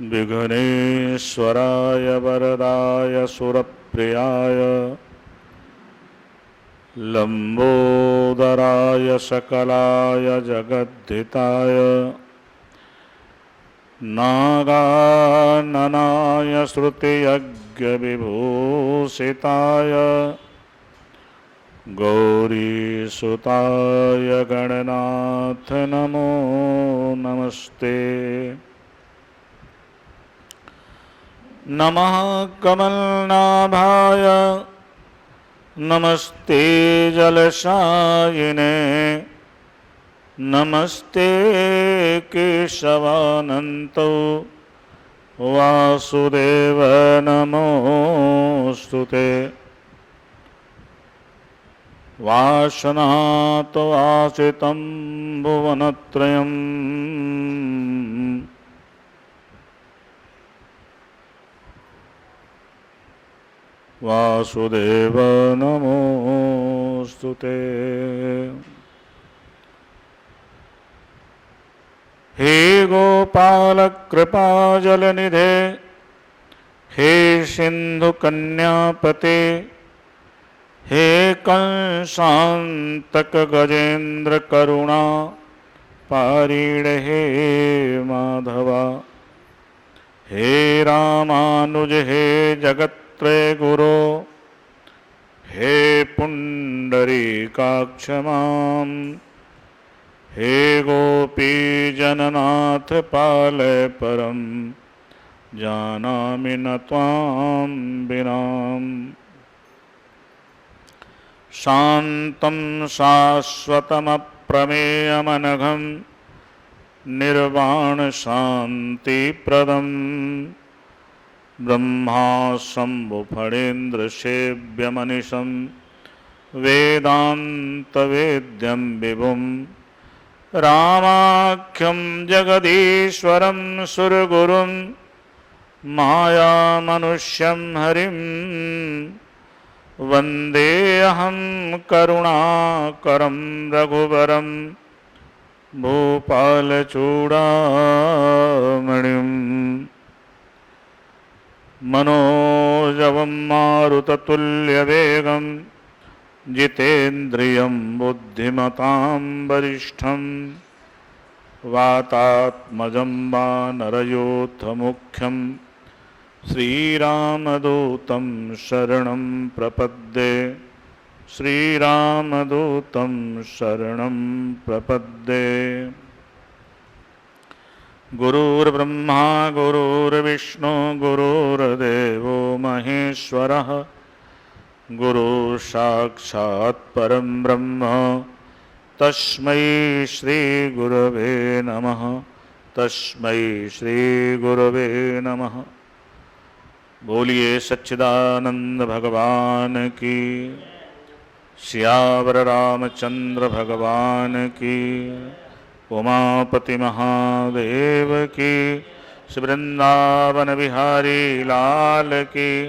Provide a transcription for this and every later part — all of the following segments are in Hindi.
विघ्नेश्वराय वरदाय सुरप्रियाय लंबोदराय सकलाय जगद्धिताय नागाननाय श्रुतियज्ञविभूषिताय गौरीसुताय गणनाथ नमो नमस्ते। नमः कमलनाभाय नमस्ते जलशायिने नमस्ते केशवानंतो वासुदेव नमोस्तुते। वासनातो आश्रितं भुवनत्रयम् वासुदेव नमोस्तुते। हे गोपाल कृपा जलनिधे हे सिंधु कन्यापते हे कंसांतक गजेंद्र करुणा पारीण हे माधवा। हे रामानुज हे जगत्त्रय गुरो हे पुंडरीकाक्ष मां हे गोपी जननाथ पालय परम जानामि न त्वां विनाम्। शान्तं शाश्वतमप्रमेयमनघं निर्वाणशान्तिप्रदं ब्रह्मा शम्भुफणीन्द्रसेव्यमनिशं वेदान्तवेद्यं विभुं रामाख्यं जगदीश्वरं सुरगुरुं मायामनुष्यं हरिं वन्देऽहं करुणाकरं रघुवरं भूपालचूडामणिं। मनोजवं मारुततुल्यवेगं जितेन्द्रियं बुद्धिमतां वरिष्ठं वातात्मजं वानरयूथमुख्यं श्रीरामदूतं शरणं प्रपद्ये श्रीरामदूतं शरणं प्रपद्ये। गुरुर्ब्रह्मा गुरुर्विष्णु गुरुर्देवो महेश्वरः गुरुः साक्षात् परं ब्रह्म तस्मै श्रीगुरवे नमः तस्मै श्रीगुरवे नमः। बोलिए सच्चिदानंद भगवान की, सियावर रामचंद्र भगवान की, उमापति महादेव की, श्री वृंदावन बिहारी लाल की,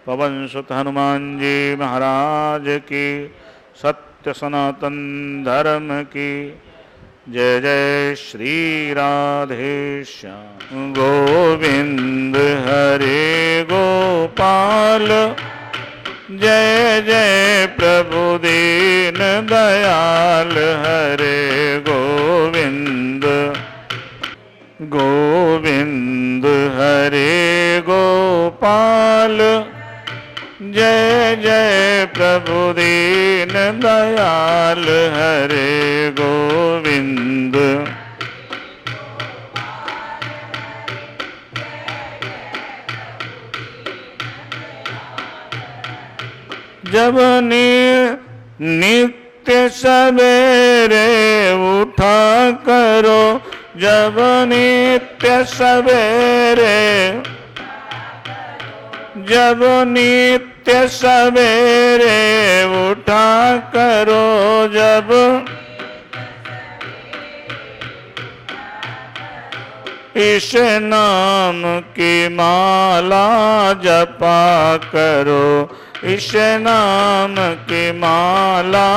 पवन सुत हनुमान जी महाराज की, सत्य सनातन धर्म की। जय जय श्री राधे श्याम। गोविंद हरे गोपाल जय जय प्रभु दीन दयाल हरे गोविंद गोविंद हरे गोपाल जय जय प्रभु दीन दयाल हरे गोविंद। जब नित्य सवेरे उठा करो जब नित्य सवेरे जब नित्य सवेरे उठा करो जब इस नाम की माला जपा करो इस नाम की माला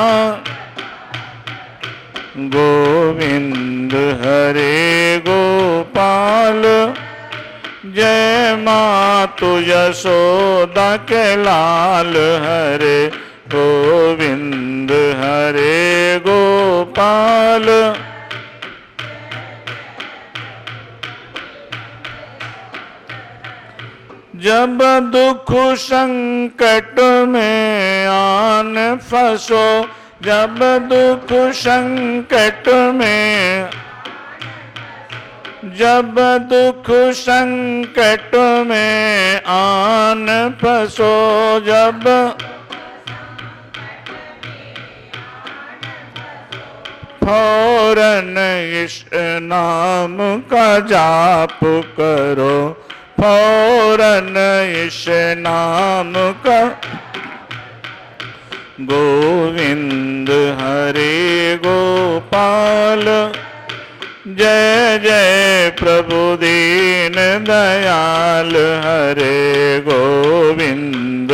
गोविंद हरे गोपाल मातु यशोदा के लाल हरे गोविंद हरे गोपाल। जब दुख संकट में आन फंसो, जब दुख संकट में, जब दुख संकट में आन फंसो, जब फौरन इस नाम का जाप करो, फौरन इस नाम का। गोविंद हरे गोपाल, जय जय प्रभु दीन दयाल हरे गोविंद।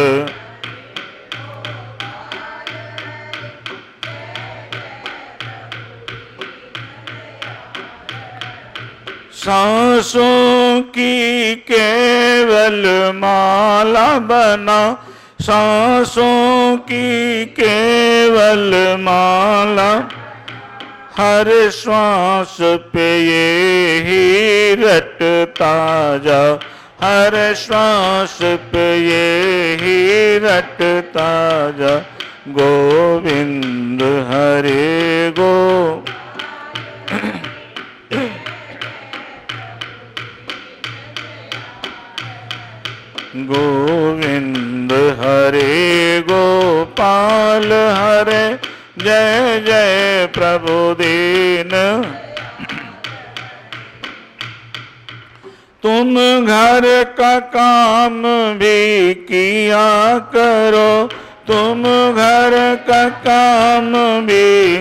सांसों की केवल माला बना, सांसों की केवल माला, हर श्वास पे ये ही रटता जा, हर श्वास पे ये ही रटता जा। गोविंद हरे गो, गोविंद हरे गोपाल हरे, जय जय प्रभु दीन। तुम घर का काम भी किया करो, तुम घर का काम भी,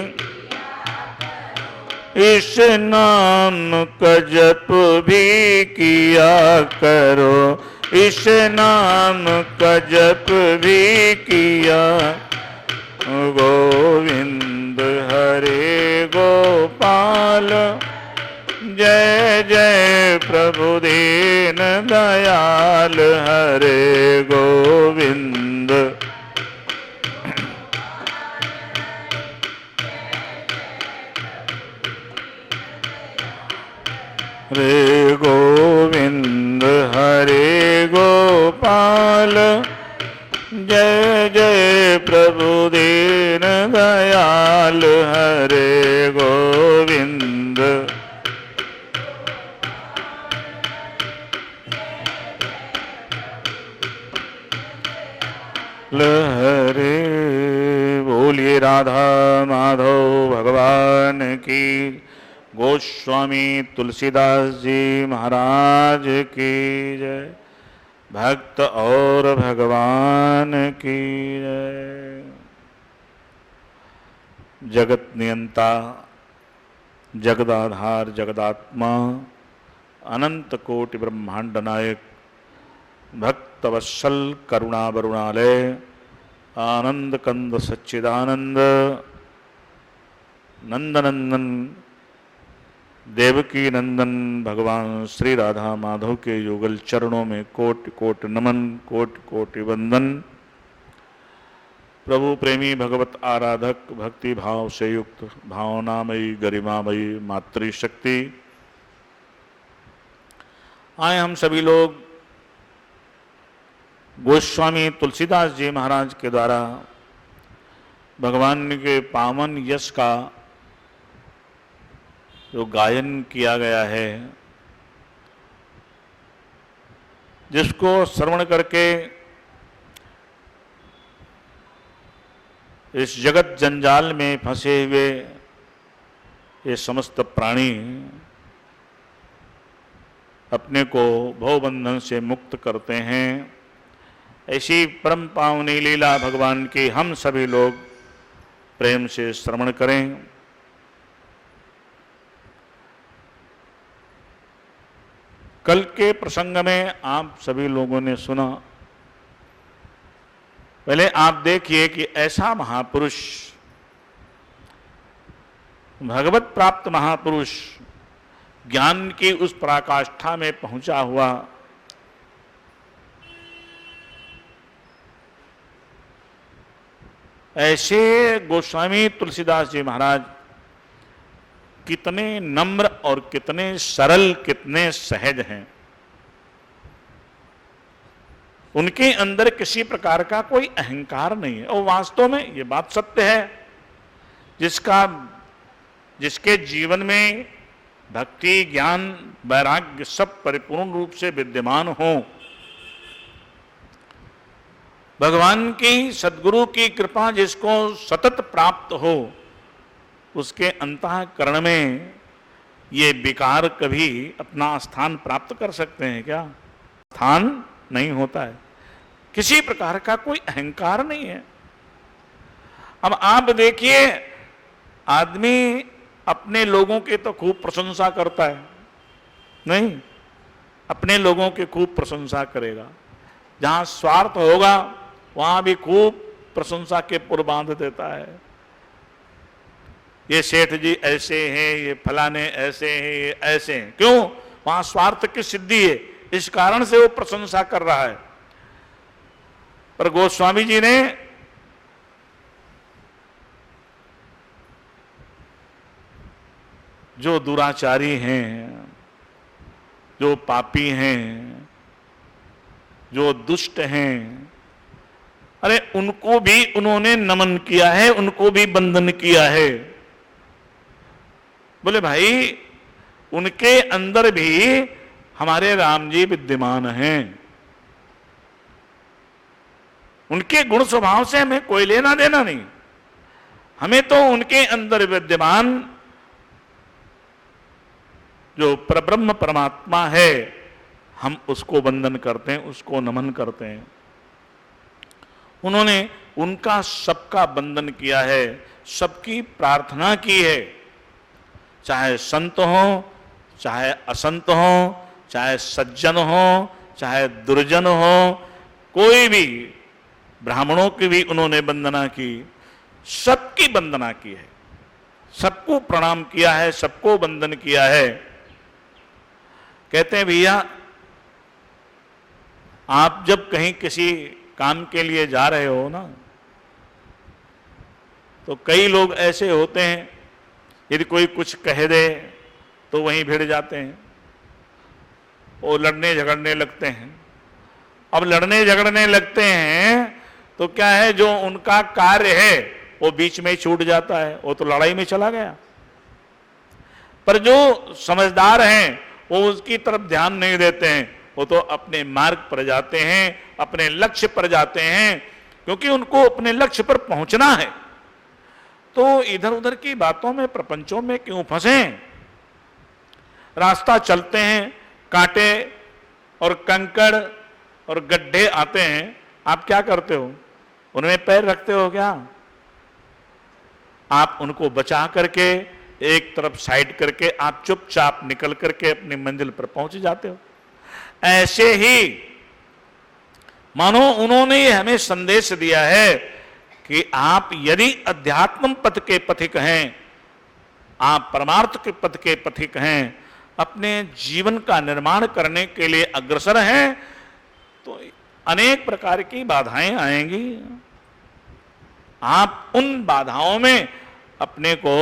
इस नाम का जप भी किया करो, इस नाम का जप भी किया। गोविंद हरे गोपाल, जय जय प्रभु दीन दयाल हरे गोविंद। हरे गोविंद हरे गोपाल, जय जय प्रभु दीन दयाल हरे गोविंद। हरे बोलिए राधा माधव भगवान की, गोस्वामी तुलसीदास जी महाराज की जय। भक्त और भगवान की जय। जगत नियंता, जगदाधार, जगदात्मा, अनंत कोटि ब्रह्मांड नायक, भक्त वत्सल करुणा वरुणालय, आनंद कंद सच्चिदानंद, नंदनंदन देवकी नंदन भगवान श्री राधा माधव के युगल चरणों में कोटि कोटि नमन, कोटि कोटि वंदन। प्रभु प्रेमी भगवत आराधक, भक्ति भाव से युक्त भावनामयी गरिमामयी मातृशक्ति, आए हम सभी लोग गोस्वामी तुलसीदास जी महाराज के द्वारा भगवान के पावन यश का जो गायन किया गया है, जिसको श्रवण करके इस जगत जंजाल में फंसे हुए ये समस्त प्राणी अपने को भवबंधन से मुक्त करते हैं। ऐसी परम पावनी लीला भगवान की हम सभी लोग प्रेम से श्रवण करें। कल के प्रसंग में आप सभी लोगों ने सुना। पहले आप देखिए कि ऐसा महापुरुष, भगवत प्राप्त महापुरुष, ज्ञान की उस पराकाष्ठा में पहुंचा हुआ, ऐसे गोस्वामी तुलसीदास जी महाराज कितने नम्र और कितने सरल, कितने सहज हैं। उनके अंदर किसी प्रकार का कोई अहंकार नहीं है। और वास्तव में ये बात सत्य है, जिसके जीवन में भक्ति, ज्ञान, वैराग्य सब परिपूर्ण रूप से विद्यमान हो, भगवान की, सद्गुरु की कृपा जिसको सतत प्राप्त हो, उसके अंतःकरण में ये विकार कभी अपना स्थान प्राप्त कर सकते हैं क्या? स्थान नहीं होता है। किसी प्रकार का कोई अहंकार नहीं है। अब आप देखिए, आदमी अपने लोगों की तो खूब प्रशंसा करता है, नहीं, अपने लोगों की खूब प्रशंसा करेगा। जहां स्वार्थ होगा वहां भी खूब प्रशंसा के पुर बांध देता है। ये सेठ जी ऐसे हैं, ये फलाने ऐसे हैं, ये ऐसे हैं। क्यों? वहां स्वार्थ की सिद्धि है, इस कारण से वो प्रशंसा कर रहा है। पर गोस्वामी जी ने जो दुराचारी हैं, जो पापी हैं, जो दुष्ट हैं, अरे उनको भी उन्होंने नमन किया है, उनको भी वंदन किया है। बोले भाई, उनके अंदर भी हमारे राम जी विद्यमान हैं। उनके गुण स्वभाव से हमें कोई लेना देना नहीं। हमें तो उनके अंदर विद्यमान जो परब्रह्म परमात्मा है, हम उसको वंदन करते हैं, उसको नमन करते हैं। उन्होंने उनका सबका वंदन किया है, सबकी प्रार्थना की है। चाहे संत हो, चाहे असंत हो, चाहे सज्जन हो, चाहे दुर्जन हो, कोई भी, ब्राह्मणों की भी उन्होंने वंदना की, सबकी वंदना की है, सबको प्रणाम किया है, सबको वंदन किया है। कहते हैं भैया, आप जब कहीं किसी काम के लिए जा रहे हो ना, तो कई लोग ऐसे होते हैं, यदि कोई कुछ कह दे तो वहीं भिड़ जाते हैं, वो लड़ने झगड़ने लगते हैं। अब लड़ने झगड़ने लगते हैं तो क्या है, जो उनका कार्य है वो बीच में ही छूट जाता है, वो तो लड़ाई में चला गया। पर जो समझदार हैं वो उसकी तरफ ध्यान नहीं देते हैं, वो तो अपने मार्ग पर जाते हैं, अपने लक्ष्य पर जाते हैं, क्योंकि उनको अपने लक्ष्य पर पहुंचना है। तो इधर उधर की बातों में, प्रपंचों में क्यों फंसे? रास्ता चलते हैं, कांटे और कंकड़ और गड्ढे आते हैं, आप क्या करते हो? उनमें पैर रखते हो क्या? आप उनको बचा करके, एक तरफ साइड करके, आप चुपचाप निकल करके अपनी मंजिल पर पहुंच जाते हो। ऐसे ही मानो उन्होंने हमें संदेश दिया है कि आप यदि अध्यात्म पथ के पथिक हैं, आप परमार्थ के पथ के पथिक हैं, अपने जीवन का निर्माण करने के लिए अग्रसर हैं, तो अनेक प्रकार की बाधाएं आएंगी। आप उन बाधाओं में अपने को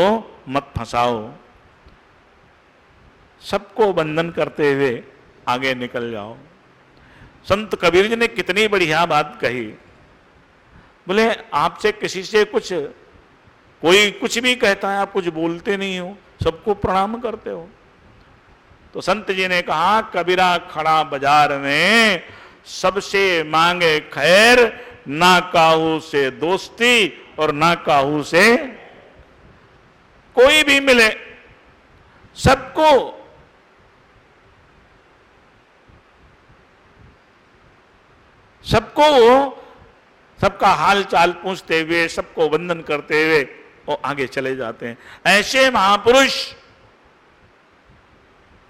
मत फंसाओ, सबको वंदन करते हुए आगे निकल जाओ। संत कबीर जी ने कितनी बढ़िया बात कही। बोले, आपसे किसी से कुछ, कोई कुछ भी कहता है, आप कुछ बोलते नहीं हो, सबको प्रणाम करते हो। तो संत जी ने कहा, कबीरा खड़ा बाजार में, सबसे मांगे खैर, ना काहू से दोस्ती और ना काहू से, कोई भी मिले सबको सबका हाल चाल पूछते हुए, सबको वंदन करते हुए वो आगे चले जाते हैं। ऐसे महापुरुष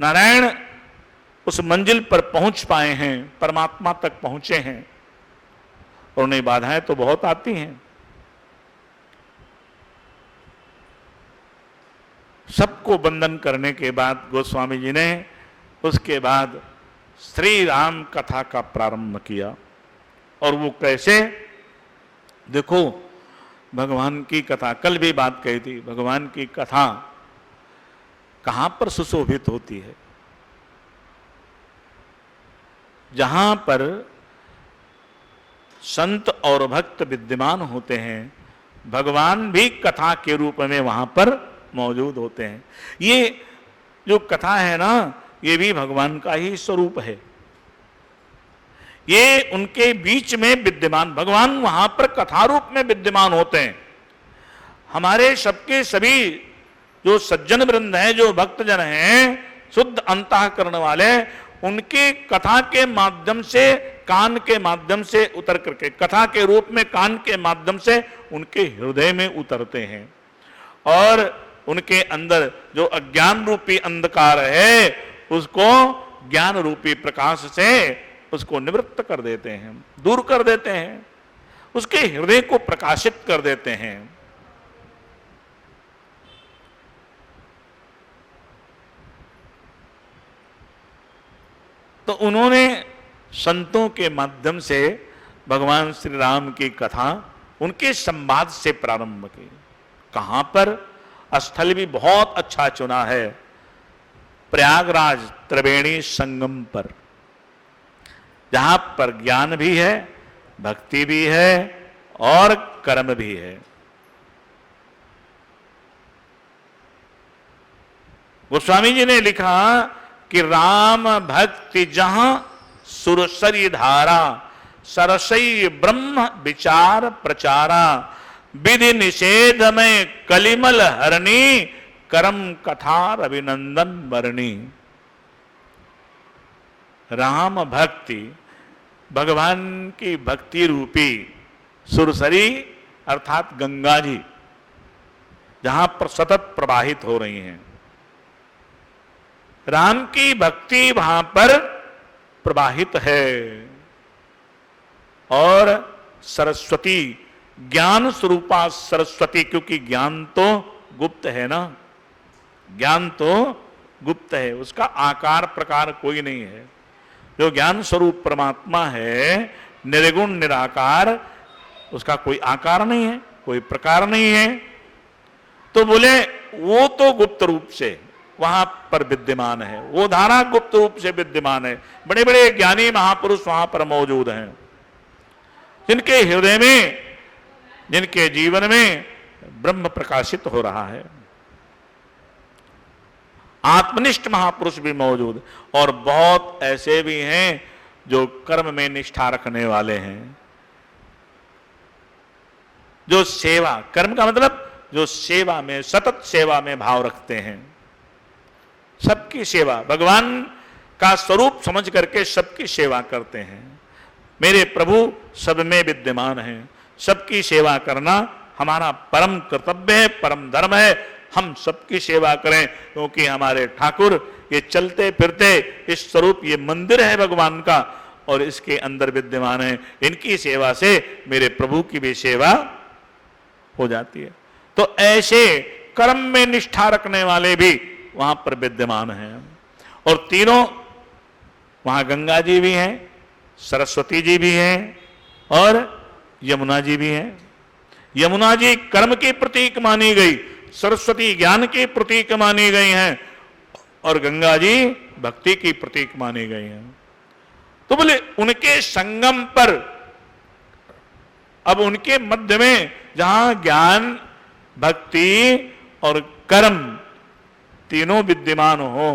नारायण उस मंजिल पर पहुंच पाए हैं, परमात्मा तक पहुंचे हैं। और उन्हें बाधाएं तो बहुत आती हैं। सबको वंदन करने के बाद गोस्वामी जी ने उसके बाद श्री राम कथा का प्रारंभ किया। और वो कैसे? देखो, भगवान की कथा, कल भी बात कही थी, भगवान की कथा कहां पर सुशोभित होती है? जहां पर संत और भक्त विद्यमान होते हैं, भगवान भी कथा के रूप में वहां पर मौजूद होते हैं। ये जो कथा है ना, ये भी भगवान का ही स्वरूप है। ये उनके बीच में विद्यमान, भगवान वहां पर कथा रूप में विद्यमान होते हैं। हमारे सबके सभी जो सज्जन वृंद हैं, जो भक्तजन हैं, शुद्ध अंतःकरण वाले, उनके कथा के माध्यम से, कान के माध्यम से उतर करके, कथा के रूप में कान के माध्यम से उनके हृदय में उतरते हैं और उनके अंदर जो अज्ञान रूपी अंधकार है उसको ज्ञान रूपी प्रकाश से उसको निवृत्त कर देते हैं, दूर कर देते हैं, उसके हृदय को प्रकाशित कर देते हैं। तो उन्होंने संतों के माध्यम से भगवान श्री राम की कथा उनके संवाद से प्रारंभ की। कहां पर? स्थल भी बहुत अच्छा चुना है, प्रयागराज त्रिवेणी संगम पर, जहां पर ज्ञान भी है, भक्ति भी है और कर्म भी है। गोस्वामी जी ने लिखा कि राम भक्ति जहां सुरसरी धारा, सरसई ब्रह्म विचार प्रचारा, विधि निषेध में कलिमल हरणी, करम कथा अभिनंदन वर्णी। राम भक्ति, भगवान की भक्ति रूपी सुरसरी अर्थात गंगा जी, जहां पर सतत प्रवाहित हो रही हैं, राम की भक्ति वहां पर प्रवाहित है। और सरस्वती, ज्ञान स्वरूपा सरस्वती, क्योंकि ज्ञान तो गुप्त है ना, ज्ञान तो गुप्त है, उसका आकार प्रकार कोई नहीं है। जो ज्ञान स्वरूप परमात्मा है, निर्गुण निराकार, उसका कोई आकार नहीं है, कोई प्रकार नहीं है। तो बोले वो तो गुप्त रूप से वहां पर विद्यमान है, वो धारा गुप्त रूप से विद्यमान है। बड़े बड़े ज्ञानी महापुरुष वहां पर मौजूद हैं, जिनके हृदय में, जिनके जीवन में ब्रह्म प्रकाशित हो रहा है। आत्मनिष्ठ महापुरुष भी मौजूद, और बहुत ऐसे भी हैं जो कर्म में निष्ठा रखने वाले हैं, जो सेवा, कर्म का मतलब जो सेवा में, सतत सेवा में भाव रखते हैं। सबकी सेवा, भगवान का स्वरूप समझ करके सबकी सेवा करते हैं। मेरे प्रभु सब में विद्यमान हैं, सबकी सेवा करना हमारा परम कर्तव्य है, परम धर्म है। हम सबकी सेवा करें, क्योंकि हमारे ठाकुर ये चलते फिरते इस स्वरूप, ये मंदिर है भगवान का और इसके अंदर विद्यमान है। इनकी सेवा से मेरे प्रभु की भी सेवा हो जाती है। तो ऐसे कर्म में निष्ठा रखने वाले भी वहां पर विद्यमान हैं। और तीनों, वहां गंगा जी भी हैं, सरस्वती जी भी हैं और यमुना जी भी हैं। यमुना जी कर्म की प्रतीक मानी गई, सरस्वती ज्ञान की प्रतीक मानी गई हैं और गंगा जी भक्ति की प्रतीक मानी गई हैं। तो बोले उनके संगम पर, अब उनके मध्य में जहां ज्ञान, भक्ति और कर्म तीनों विद्यमान हो,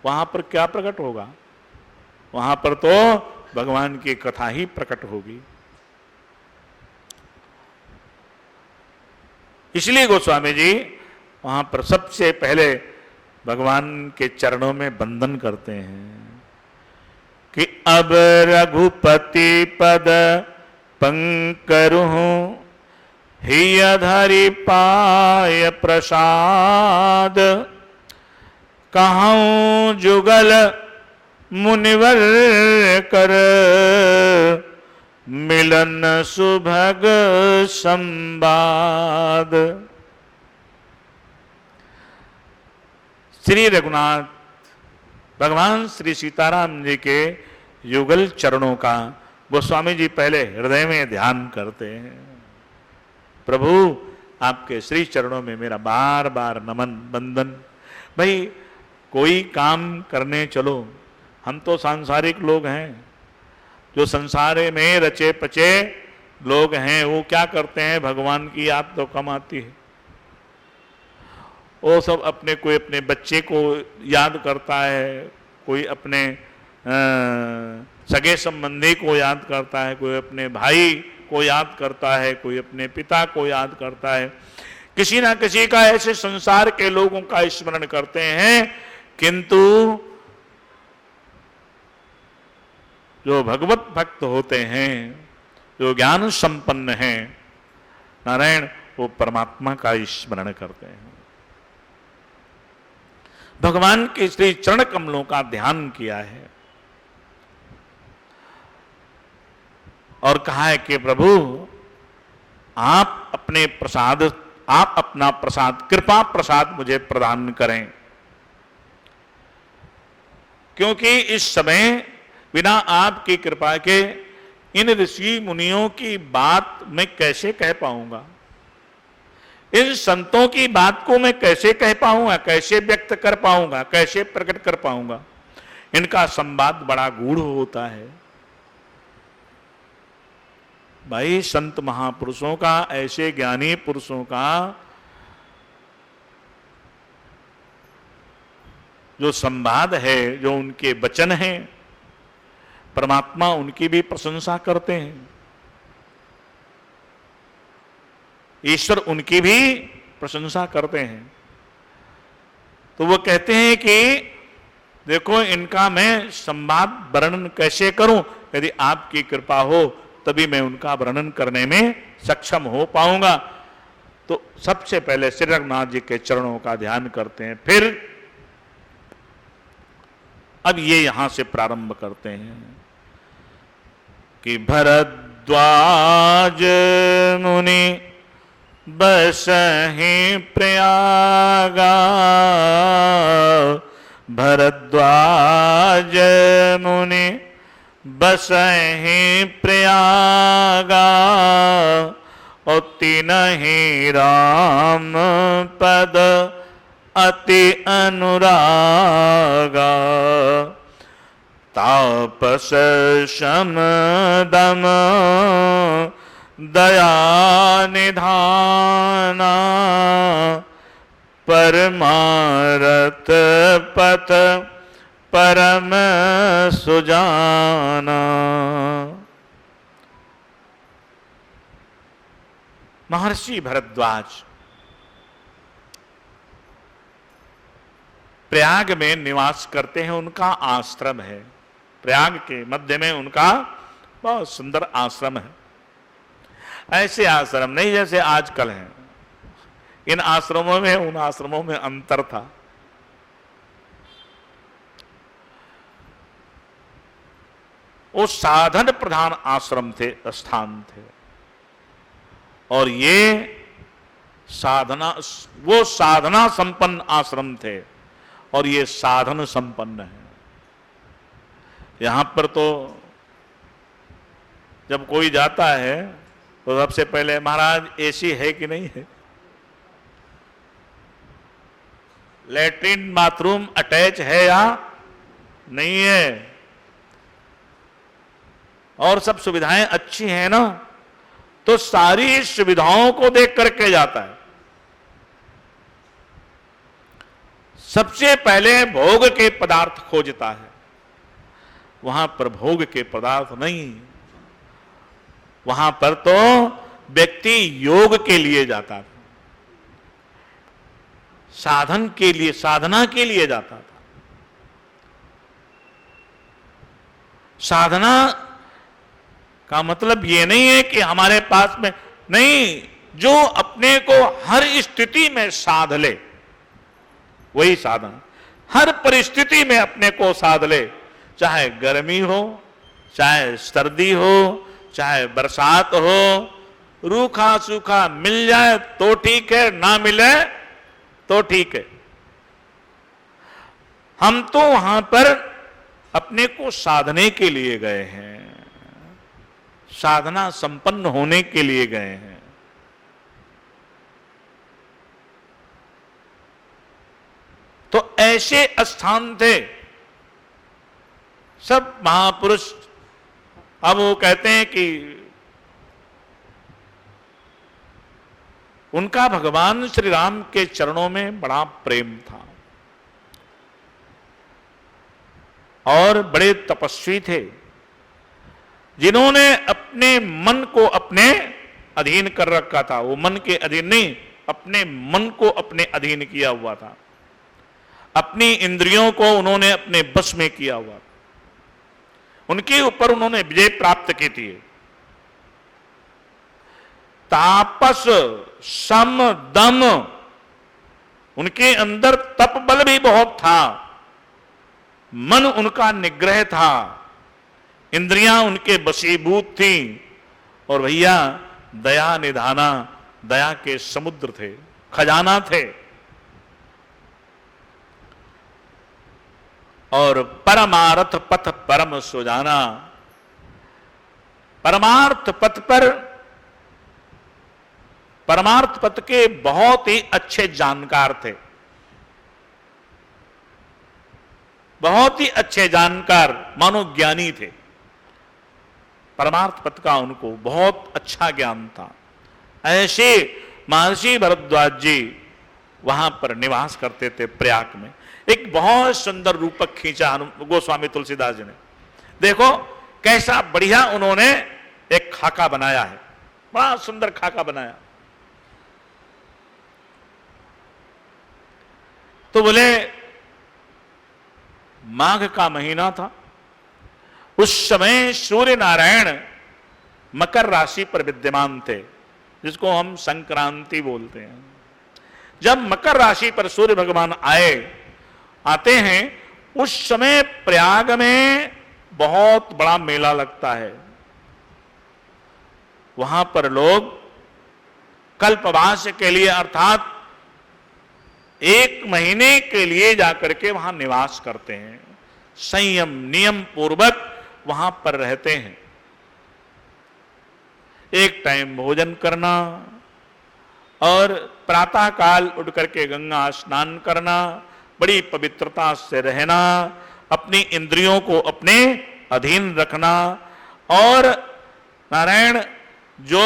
वहां पर क्या प्रकट होगा? वहां पर तो भगवान की कथा ही प्रकट होगी। इसलिए गोस्वामी जी वहां पर सबसे पहले भगवान के चरणों में वंदन करते हैं कि अब रघुपति पद पंकरुह हिय धरि पाय प्रसाद, कहूं जुगल मुनिवर कर, मिलन सुभग संवाद। श्री रघुनाथ भगवान श्री सीताराम जी के युगल चरणों का गोस्वामी जी पहले हृदय में ध्यान करते हैं। प्रभु आपके श्री चरणों में मेरा बार बार नमन बंदन। भाई कोई काम करने चलो, हम तो सांसारिक लोग हैं, जो संसारे में रचे पचे लोग हैं, वो क्या करते हैं, भगवान की याद तो कम आती है। वो सब अपने कोई अपने बच्चे को याद करता है, कोई अपने सगे संबंधी को याद करता है, कोई अपने भाई को याद करता है, कोई अपने पिता को याद करता है, किसी ना किसी का ऐसे संसार के लोगों का स्मरण करते हैं। किंतु जो भगवत भक्त होते हैं, जो ज्ञान संपन्न हैं, नारायण, वो परमात्मा का स्मरण करते हैं, भगवान के श्री चरण कमलों का ध्यान किया है और कहा है कि प्रभु आप अपने प्रसाद, आप अपना प्रसाद, कृपा प्रसाद मुझे प्रदान करें, क्योंकि इस समय बिना आपकी कृपा के इन ऋषि मुनियों की बात मैं कैसे कह पाऊंगा, इन संतों की बात को मैं कैसे कह पाऊंगा, कैसे व्यक्त कर पाऊंगा, कैसे प्रकट कर पाऊंगा। इनका संवाद बड़ा गूढ़ होता है। भाई संत महापुरुषों का, ऐसे ज्ञानी पुरुषों का जो संवाद है, जो उनके वचन हैं, परमात्मा उनकी भी प्रशंसा करते हैं, ईश्वर उनकी भी प्रशंसा करते हैं। तो वो कहते हैं कि देखो इनका मैं संवाद वर्णन कैसे करूं, यदि आपकी कृपा हो तभी मैं उनका वर्णन करने में सक्षम हो पाऊंगा। तो सबसे पहले श्री रघुनाथ जी के चरणों का ध्यान करते हैं, फिर अब ये यहां से प्रारंभ करते हैं कि भरद्वाज मुनि बसहि प्रयागा, भरद्वाज मुनि बसहि प्रयागा, और तिनहि राम पद अति अनुरागा, तापस शम दम दया निधाना, परमारत पथ परम सुजाना। महर्षि भरद्वाज प्रयाग में निवास करते हैं, उनका आश्रम है। प्रयाग के मध्य में उनका बहुत सुंदर आश्रम है। ऐसे आश्रम नहीं जैसे आजकल हैं। इन आश्रमों में उन आश्रमों में अंतर था। वो साधन प्रधान आश्रम थे, स्थान थे, और ये साधना, वो साधना संपन्न आश्रम थे और ये साधन संपन्न है। यहां पर तो जब कोई जाता है तो सबसे पहले महाराज एसी है कि नहीं है, लैट्रिन बाथरूम अटैच है या नहीं है, और सब सुविधाएं अच्छी हैं ना, तो सारी सुविधाओं को देख करके जाता है। सबसे पहले भोग के पदार्थ खोजता है। वहां पर भोग के पदार्थ नहीं, वहां पर तो व्यक्ति योग के लिए जाता था, साधन के लिए, साधना के लिए जाता था। साधना का मतलब ये नहीं है कि हमारे पास में नहीं, जो अपने को हर स्थिति में साध ले वही साधना। हर परिस्थिति में अपने को साध ले, चाहे गर्मी हो, चाहे सर्दी हो, चाहे बरसात हो, रूखा सूखा मिल जाए तो ठीक है, ना मिले तो ठीक है। हम तो वहां पर अपने को साधने के लिए गए हैं, साधना संपन्न होने के लिए गए हैं। तो ऐसे स्थान थे सब महापुरुष। अब वो कहते हैं कि उनका भगवान श्री राम के चरणों में बड़ा प्रेम था और बड़े तपस्वी थे, जिन्होंने अपने मन को अपने अधीन कर रखा था। वो मन के अधीन नहीं, अपने मन को अपने अधीन किया हुआ था। अपनी इंद्रियों को उन्होंने अपने बस में किया हुआ था। उनके ऊपर उन्होंने विजय प्राप्त की थी। तापस सम दम, उनके अंदर तप बल भी बहुत था, मन उनका निग्रह था, इंद्रियां उनके बशीभूत थी, और भैया दया निधाना, दया के समुद्र थे, खजाना थे। और परमार्थ पथ परम सुजाना, परमार्थ पथ पर, परमार्थ पथ के बहुत ही अच्छे जानकार थे, बहुत ही अच्छे जानकार, मानो ज्ञानी थे। परमार्थ पथ का उनको बहुत अच्छा ज्ञान था। ऐसे महर्षि भरद्वाज जी वहां पर निवास करते थे प्रयाग में। एक बहुत सुंदर रूपक खींचा गोस्वामी तुलसीदास जी ने। देखो कैसा बढ़िया उन्होंने एक खाका बनाया है, बड़ा सुंदर खाका बनाया। तो बोले माघ का महीना था, उस समय सूर्य नारायण मकर राशि पर विद्यमान थे, जिसको हम संक्रांति बोलते हैं। जब मकर राशि पर सूर्य भगवान आते हैं, उस समय प्रयाग में बहुत बड़ा मेला लगता है। वहां पर लोग कल्पवास के लिए, अर्थात 1 महीने के लिए जाकर के वहां निवास करते हैं, संयम नियम पूर्वक वहां पर रहते हैं। एक टाइम भोजन करना और प्रातः काल उठ करके गंगा स्नान करना, बड़ी पवित्रता से रहना, अपनी इंद्रियों को अपने अधीन रखना, और नारायण जो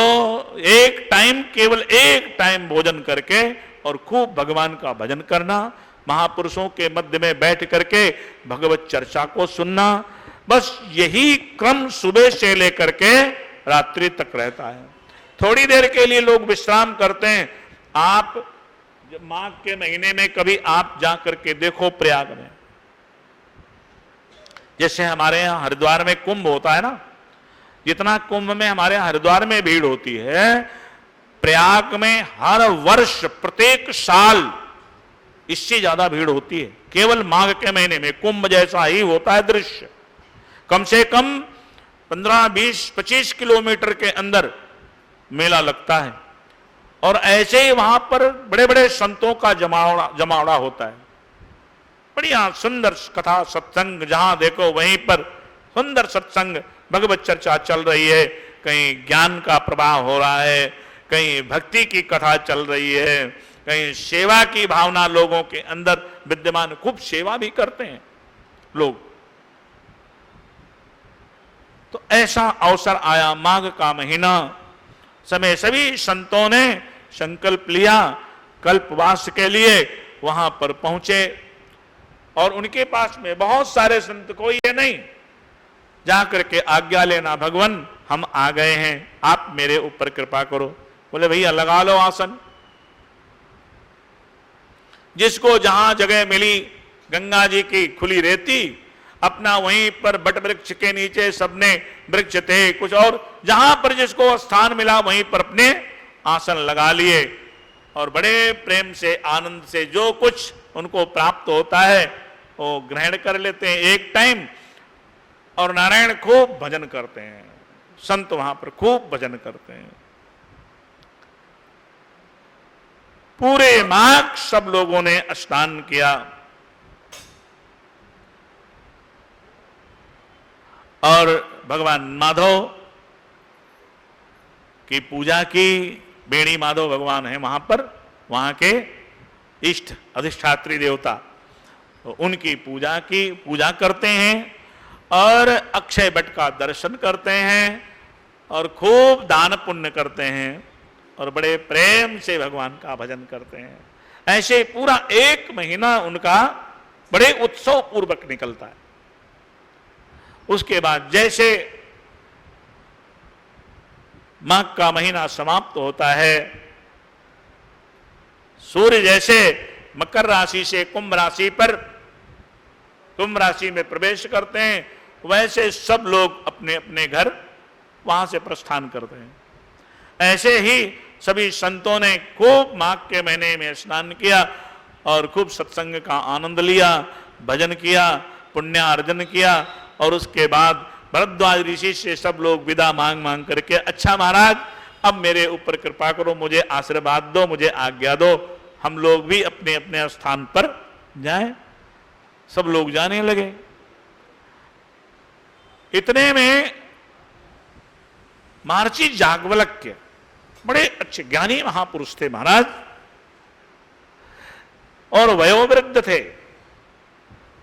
एक टाइम, केवल एक टाइम भोजन करके और खूब भगवान का भजन करना, महापुरुषों के मध्य में बैठ करके भगवत चर्चा को सुनना, बस यही क्रम सुबह से लेकर के रात्रि तक रहता है। थोड़ी देर के लिए लोग विश्राम करते हैं। आप माघ के महीने में कभी आप जा करके देखो प्रयाग में, जैसे हमारे यहां हरिद्वार में कुंभ होता है ना, जितना कुंभ में हमारे यहां हरिद्वार में भीड़ होती है, प्रयाग में हर वर्ष प्रत्येक साल इससे ज्यादा भीड़ होती है। केवल माघ के महीने में कुंभ जैसा ही होता है दृश्य। कम से कम 15, 20, 25 किलोमीटर के अंदर मेला लगता है, और ऐसे ही वहां पर बड़े बड़े संतों का जमावड़ा होता है। बढ़िया सुंदर कथा सत्संग, जहां देखो वहीं पर सुंदर सत्संग, भगवत चर्चा चल रही है, कहीं ज्ञान का प्रवाह हो रहा है, कहीं भक्ति की कथा चल रही है, कहीं सेवा की भावना लोगों के अंदर विद्यमान, खूब सेवा भी करते हैं लोग। तो ऐसा अवसर आया, माघ का महीना, समय सभी संतों ने संकल्प लिया कल्पवास के लिए, वहां पर पहुंचे। और उनके पास में बहुत सारे संत, कोई ये नहीं जाकर के आज्ञा लेना, भगवान हम आ गए हैं, आप मेरे ऊपर कृपा करो। बोले भैया लगा लो आसन। जिसको जहां जगह मिली, गंगा जी की खुली रेती, अपना वहीं पर बट वृक्ष के नीचे, सबने वृक्ष थे कुछ, और जहां पर जिसको स्थान मिला वहीं पर अपने आसन लगा लिए, और बड़े प्रेम से आनंद से जो कुछ उनको प्राप्त होता है वो ग्रहण कर लेते हैं एक टाइम। और नारायण खूब भजन करते हैं, संत वहां पर खूब भजन करते हैं। पूरे माघ सब लोगों ने स्नान किया, और भगवान माधव की पूजा की। बेणी माधव भगवान है वहां पर, वहां के इष्ट अधिष्ठात्री देवता। उनकी पूजा करते हैं और अक्षय वट का दर्शन करते हैं और खूब दान पुण्य करते हैं और बड़े प्रेम से भगवान का भजन करते हैं। ऐसे पूरा 1 महीना उनका बड़े उत्सव पूर्वक निकलता है। उसके बाद जैसे माघ का महीना समाप्त होता है, सूर्य जैसे मकर राशि से कुंभ राशि में प्रवेश करते हैं, वैसे सब लोग अपने अपने घर वहां से प्रस्थान करते हैं। ऐसे ही सभी संतों ने खूब माघ के महीने में स्नान किया और खूब सत्संग का आनंद लिया, भजन किया, पुण्यार्जन किया और उसके बाद भरद्वाज ऋषि से सब लोग विदा मांग करके, अच्छा महाराज अब मेरे ऊपर कृपा करो, मुझे आशीर्वाद दो, मुझे आज्ञा दो, हम लोग भी अपने अपने स्थान पर जाएं। सब लोग जाने लगे। इतने में महर्षि याज्ञवल्क्य बड़े अच्छे ज्ञानी महापुरुष थे महाराज और वयोवृद्ध थे,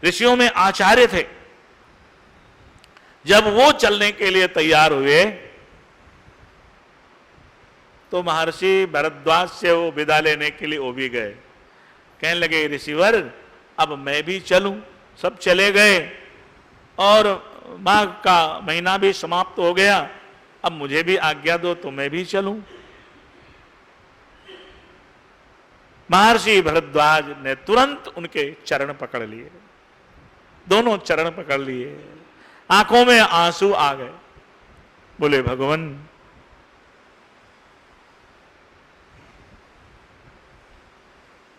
ऋषियों में आचार्य थे। जब वो चलने के लिए तैयार हुए तो महर्षि भरद्वाज से वो विदा लेने के लिए वो भी गए। कहने लगे ऋषिवर अब मैं भी चलूं। सब चले गए और माघ का महीना भी समाप्त हो गया, अब मुझे भी आज्ञा दो तो मैं भी चलूं। महर्षि भरद्वाज ने तुरंत उनके चरण पकड़ लिए, दोनों चरण पकड़ लिए, आंखों में आंसू आ गए। बोले भगवान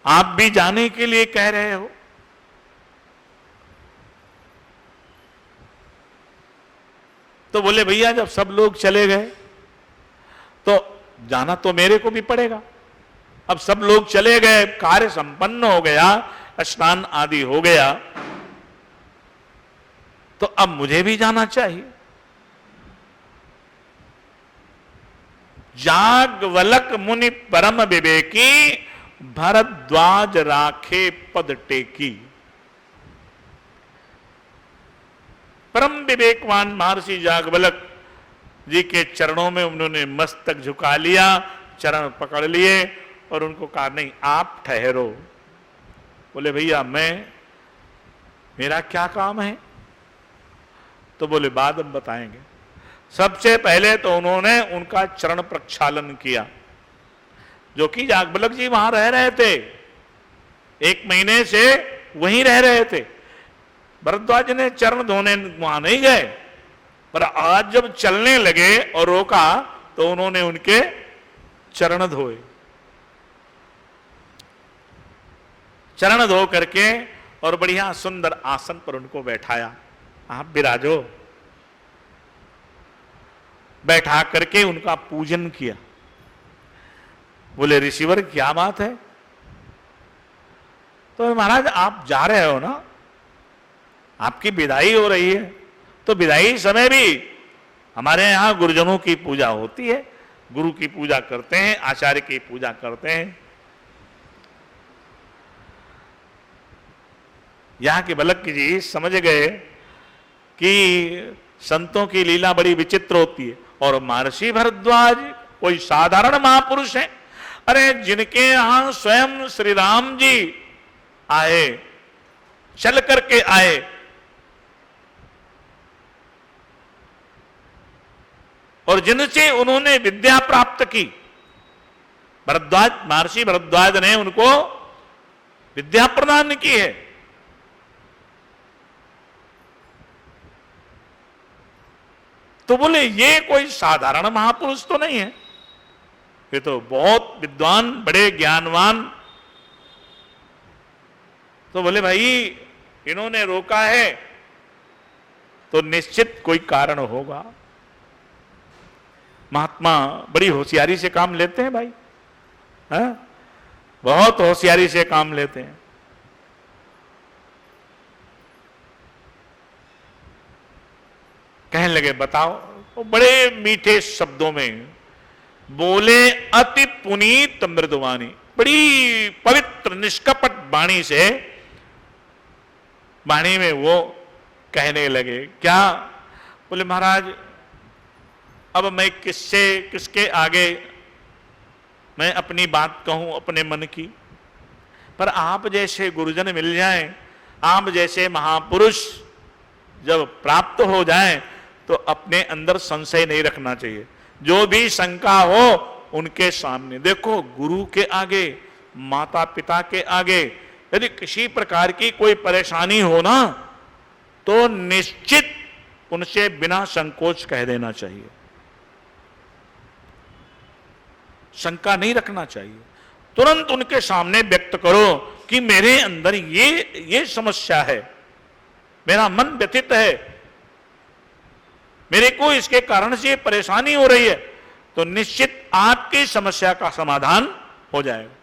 आप भी जाने के लिए कह रहे हो, तो बोले भैया जब सब लोग चले गए तो जाना तो मेरे को भी पड़ेगा। अब सब लोग चले गए, कार्य संपन्न हो गया, स्नान आदि हो गया, तो अब मुझे भी जाना चाहिए। याज्ञवल्क्य मुनि परम विवेकी, भरद्वाज राखे पद टेकी। परम विवेकवान महर्षि याज्ञवल्क्य जी के चरणों में उन्होंने मस्तक झुका लिया, चरण पकड़ लिए और उनको कहा नहीं आप ठहरो। बोले भैया मेरा क्या काम है? तो बोले बाद हम बताएंगे। सबसे पहले तो उन्होंने उनका चरण प्रक्षालन किया, जो कि याज्ञवल्क्य जी वहां रह रहे थे, 1 महीने से वहीं रह रहे थे। भरद्वाज ने चरण धोने वहां नहीं गए, पर आज जब चलने लगे और रोका तो उन्होंने उनके चरण धोए। चरण धो करके और बढ़िया सुंदर आसन पर उनको बैठाया, आप विराजो। बैठा करके उनका पूजन किया। बोले ऋषिवर क्या बात है? तो महाराज आप जा रहे हो ना, आपकी विदाई हो रही है, तो विदाई समय भी हमारे यहां गुरुजनों की पूजा होती है, गुरु की पूजा करते हैं, आचार्य की पूजा करते हैं। यहां के वल्क्य जी समझ गए कि संतों की लीला बड़ी विचित्र होती है और महर्षि भरद्वाज कोई साधारण महापुरुष है। अरे जिनके यहां स्वयं श्री राम जी आए, चल करके आए, और जिनसे उन्होंने विद्या प्राप्त की, महर्षि भरद्वाज ने उनको विद्या प्रदान की है। तो बोले ये कोई साधारण महापुरुष तो नहीं है, ये तो बहुत विद्वान, बड़े ज्ञानवान। तो बोले भाई इन्होंने रोका है तो निश्चित कोई कारण होगा। महात्मा बड़ी होशियारी से काम लेते हैं भाई, है? बहुत होशियारी से काम लेते हैं। कहने लगे बताओ। वो बड़े मीठे शब्दों में बोले, अति पुनीत मृदुवाणी, बड़ी पवित्र निष्कपट वाणी से वाणी में वो कहने लगे। क्या? बोले महाराज अब मैं किसके आगे मैं अपनी बात कहूं अपने मन की, पर आप जैसे गुरुजन मिल जाएं, आप जैसे महापुरुष जब प्राप्त हो जाएं तो अपने अंदर संशय नहीं रखना चाहिए। जो भी शंका हो उनके सामने, देखो गुरु के आगे, माता पिता के आगे यदि किसी प्रकार की कोई परेशानी हो ना, तो निश्चित उनसे बिना संकोच कह देना चाहिए, शंका नहीं रखना चाहिए। तुरंत उनके सामने व्यक्त करो कि मेरे अंदर ये समस्या है, मेरा मन व्यथित है, मेरे को इसके कारण से परेशानी हो रही है, तो निश्चित आपकी समस्या का समाधान हो जाएगा।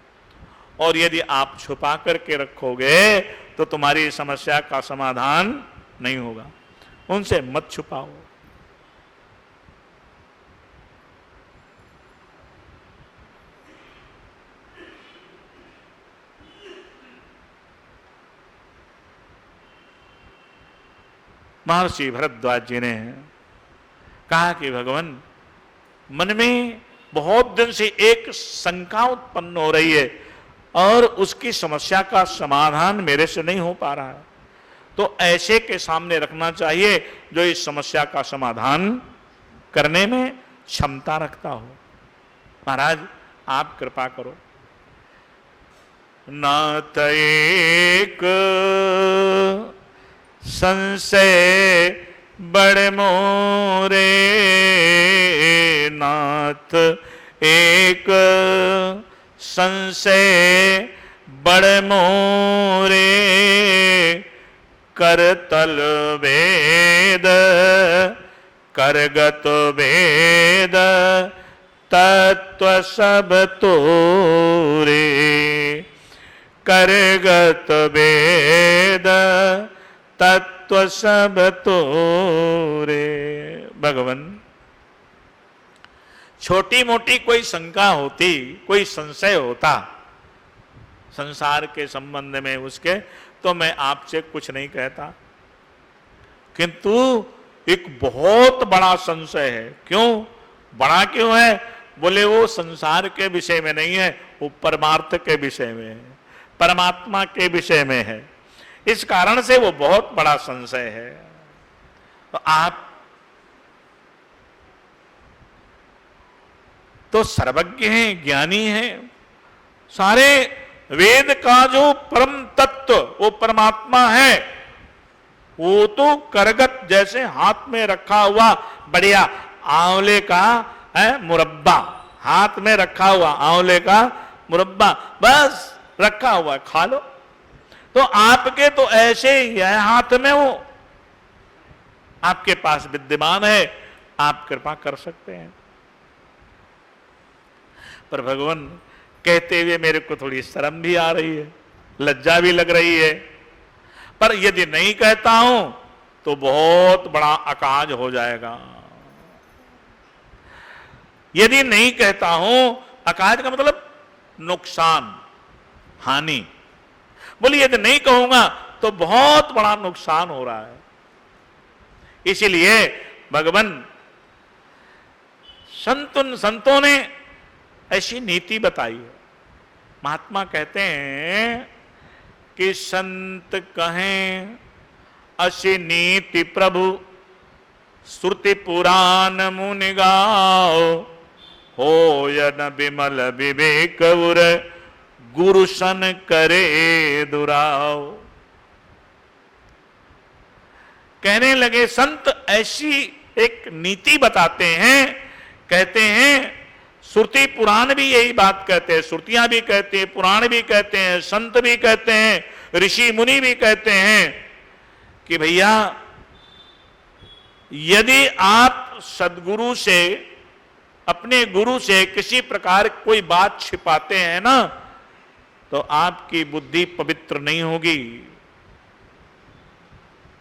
और यदि आप छुपा करके रखोगे तो तुम्हारी समस्या का समाधान नहीं होगा। उनसे मत छुपाओ। महर्षि भरद्वाज जी ने कहा कि भगवान मन में बहुत दिन से एक शंका उत्पन्न हो रही है और उसकी समस्या का समाधान मेरे से नहीं हो पा रहा है, तो ऐसे के सामने रखना चाहिए जो इस समस्या का समाधान करने में क्षमता रखता हो। महाराज आप कृपा करो। नाथ एक संशय बड़ मोरे, नाथ एक संशय बड़ मोरे, करतल वेद करगत वेद तत्व सब तोरे, करगत वेद तत्व सब तोरे। भगवान छोटी मोटी कोई शंका होती, कोई संशय होता संसार के संबंध में उसके, तो मैं आपसे कुछ नहीं कहता, किंतु एक बहुत बड़ा संशय है। क्यों बड़ा क्यों है? बोले वो संसार के विषय में नहीं है, वो परमार्थ के विषय में है, परमात्मा के विषय में है, इस कारण से वो बहुत बड़ा संशय है। तो आप तो सर्वज्ञ हैं, ज्ञानी हैं, सारे वेद का जो परम तत्व वो परमात्मा है, वो तो करगत जैसे हाथ में रखा हुआ बढ़िया आंवले का है मुरब्बा, हाथ में रखा हुआ आंवले का मुरब्बा बस रखा हुआ है, खा लो। तो आपके तो ऐसे ही है, हाथ में वो आपके पास विद्यमान है, आप कृपा कर सकते हैं। पर भगवान कहते हुए मेरे को थोड़ी शर्म भी आ रही है, लज्जा भी लग रही है, पर यदि नहीं कहता हूं तो बहुत बड़ा अकाज हो जाएगा। यदि नहीं कहता हूं, अकाज का मतलब नुकसान, हानि। बोलिए यदि नहीं कहूंगा तो बहुत बड़ा नुकसान हो रहा है। इसीलिए भगवान संतों ने ऐसी नीति बताई है। महात्मा कहते हैं कि संत कहें असी नीति प्रभु, श्रुति पुराण मुनि गाओ, होयन विमल विवेक उर, गुरु सन करे दुराओ। कहने लगे संत ऐसी एक नीति बताते हैं, कहते हैं श्रुति पुराण भी यही बात कहते हैं, श्रुतियां भी कहते हैं, पुराण भी कहते हैं, संत भी कहते हैं, ऋषि मुनि भी कहते हैं कि भैया यदि आप सद्गुरु से, अपने गुरु से किसी प्रकार कोई बात छिपाते हैं ना, तो आपकी बुद्धि पवित्र नहीं होगी,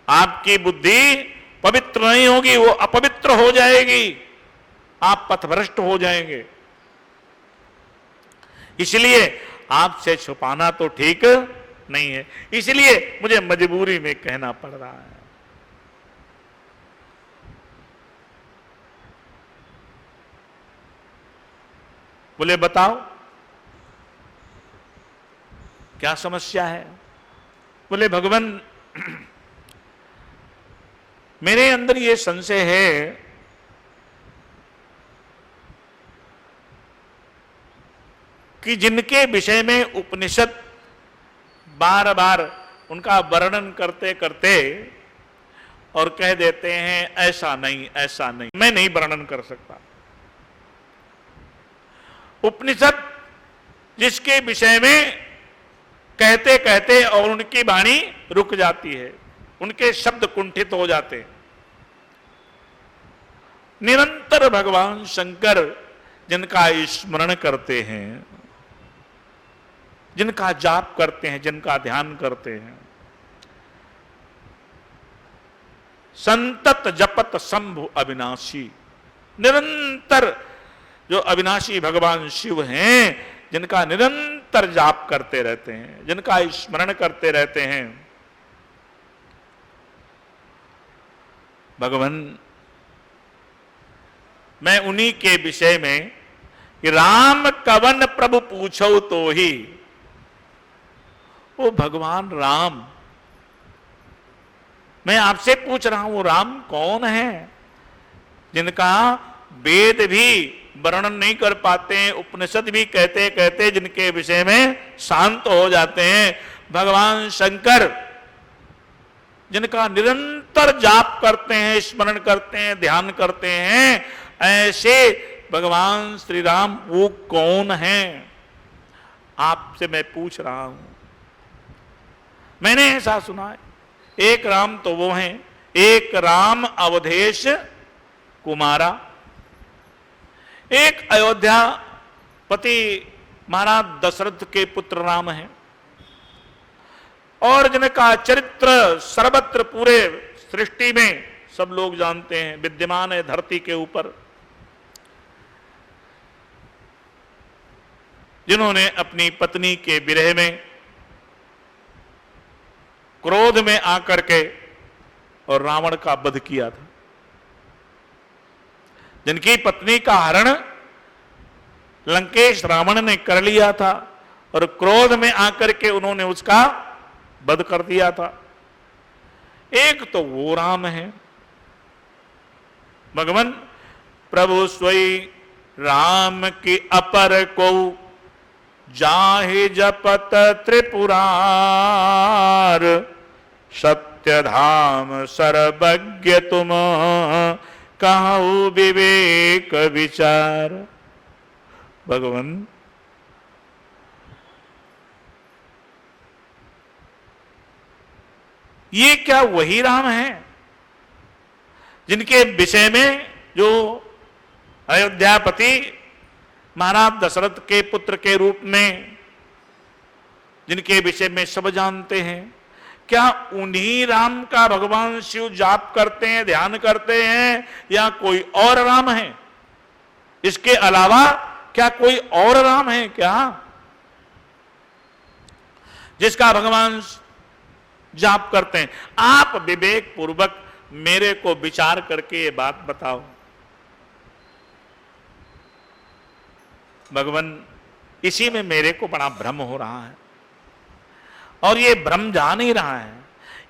आपकी बुद्धि पवित्र नहीं होगी, वो अपवित्र हो जाएगी, आप पथभ्रष्ट हो जाएंगे। इसलिए आपसे छुपाना तो ठीक नहीं है, इसलिए मुझे मजबूरी में कहना पड़ रहा है। बोले बताओ क्या समस्या है? बोले भगवान, मेरे अंदर ये संशय है कि जिनके विषय में उपनिषद बार बार उनका वर्णन करते करते और कह देते हैं ऐसा नहीं ऐसा नहीं, मैं नहीं वर्णन कर सकता। उपनिषद जिसके विषय में कहते कहते और उनकी वाणी रुक जाती है, उनके शब्द कुंठित हो जाते हैं। निरंतर भगवान शंकर जिनका स्मरण करते हैं, जिनका जाप करते हैं, जिनका ध्यान करते हैं, संतत जपत शंभु अविनाशी, निरंतर जो अविनाशी भगवान शिव हैं, जिनका निरंतर जाप करते रहते हैं, जिनका स्मरण करते रहते हैं। भगवान, मैं उन्हीं के विषय में कि राम कवन प्रभु पूछो तो ही, वो भगवान राम, मैं आपसे पूछ रहा हूं राम कौन है जिनका वेद भी वर्णन नहीं कर पाते हैं, उपनिषद भी कहते कहते जिनके विषय में शांत हो जाते हैं। भगवान शंकर जिनका निरंतर जाप करते हैं, स्मरण करते हैं, ध्यान करते हैं, ऐसे भगवान श्री राम वो कौन हैं? आपसे मैं पूछ रहा हूं। मैंने ऐसा सुना है, एक राम तो वो हैं, एक राम अवधेश कुमारा, एक अयोध्या पति महाराज दशरथ के पुत्र राम हैं, और जिनका चरित्र सर्वत्र पूरे सृष्टि में सब लोग जानते हैं, विद्यमान है धरती के ऊपर, जिन्होंने अपनी पत्नी के विरह में क्रोध में आकर के और रावण का वध किया था, जिनकी पत्नी का हरण लंकेश रावण ने कर लिया था और क्रोध में आकर के उन्होंने उसका वध कर दिया था। एक तो वो राम है। भगवान प्रभु स्वयं राम की अपर को जाहि जपत त्रिपुरार, सत्य धाम सर्वज्ञ तुम कहु विवेक विचार। भगवान, ये क्या वही राम है जिनके विषय में जो अयोध्यापति महाराज दशरथ के पुत्र के रूप में जिनके विषय में सब जानते हैं, क्या उन्हीं राम का भगवान शिव जाप करते हैं, ध्यान करते हैं, या कोई और राम है? इसके अलावा क्या कोई और राम है क्या जिसका भगवान जाप करते हैं? आप विवेक पूर्वक मेरे को विचार करके ये बात बताओ। भगवान, इसी में मेरे को बड़ा भ्रम हो रहा है, और ये भ्रम जा नहीं रहा है।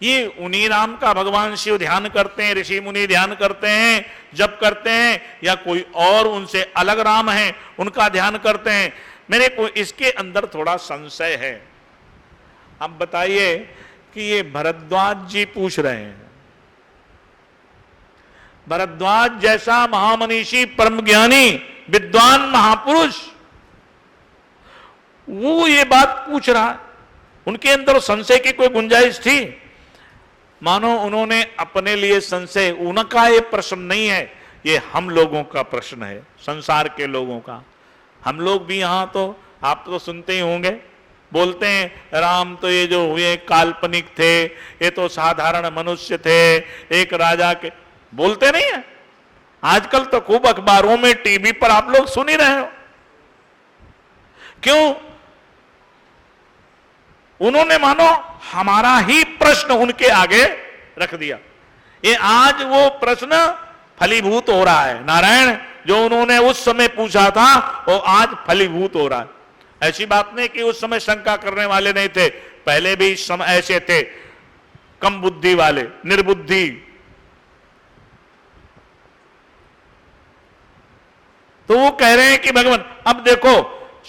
ये उन्हीं राम का भगवान शिव ध्यान करते हैं, ऋषि मुनि ध्यान करते हैं, जप करते हैं, या कोई और उनसे अलग राम है उनका ध्यान करते हैं? मेरे को इसके अंदर थोड़ा संशय है। अब बताइए कि ये भरद्वाज जी पूछ रहे हैं, भरद्वाज जैसा महामनीषी परम ज्ञानी विद्वान महापुरुष, वो ये बात पूछ रहा है, उनके अंदर संशय की कोई गुंजाइश थी? मानो उन्होंने अपने लिए संशय, उनका ये प्रश्न नहीं है, ये हम लोगों का प्रश्न है, संसार के लोगों का। हम लोग भी यहां तो आप तो सुनते ही होंगे, बोलते हैं राम तो ये जो हुए काल्पनिक थे, ये तो साधारण मनुष्य थे, एक राजा के, बोलते नहीं है? आजकल तो खूब अखबारों में, टीवी पर आप लोग सुन ही रहे हो। क्यों? उन्होंने मानो हमारा ही प्रश्न उनके आगे रख दिया। ये आज वो प्रश्न फलीभूत हो रहा है। नारायण जो उन्होंने उस समय पूछा था वो आज फलीभूत हो रहा है। ऐसी बात नहीं कि उस समय शंका करने वाले नहीं थे, पहले भी इस समय ऐसे थे, कम बुद्धि वाले, निर्बुद्धि। तो वो कह रहे हैं कि भगवान अब देखो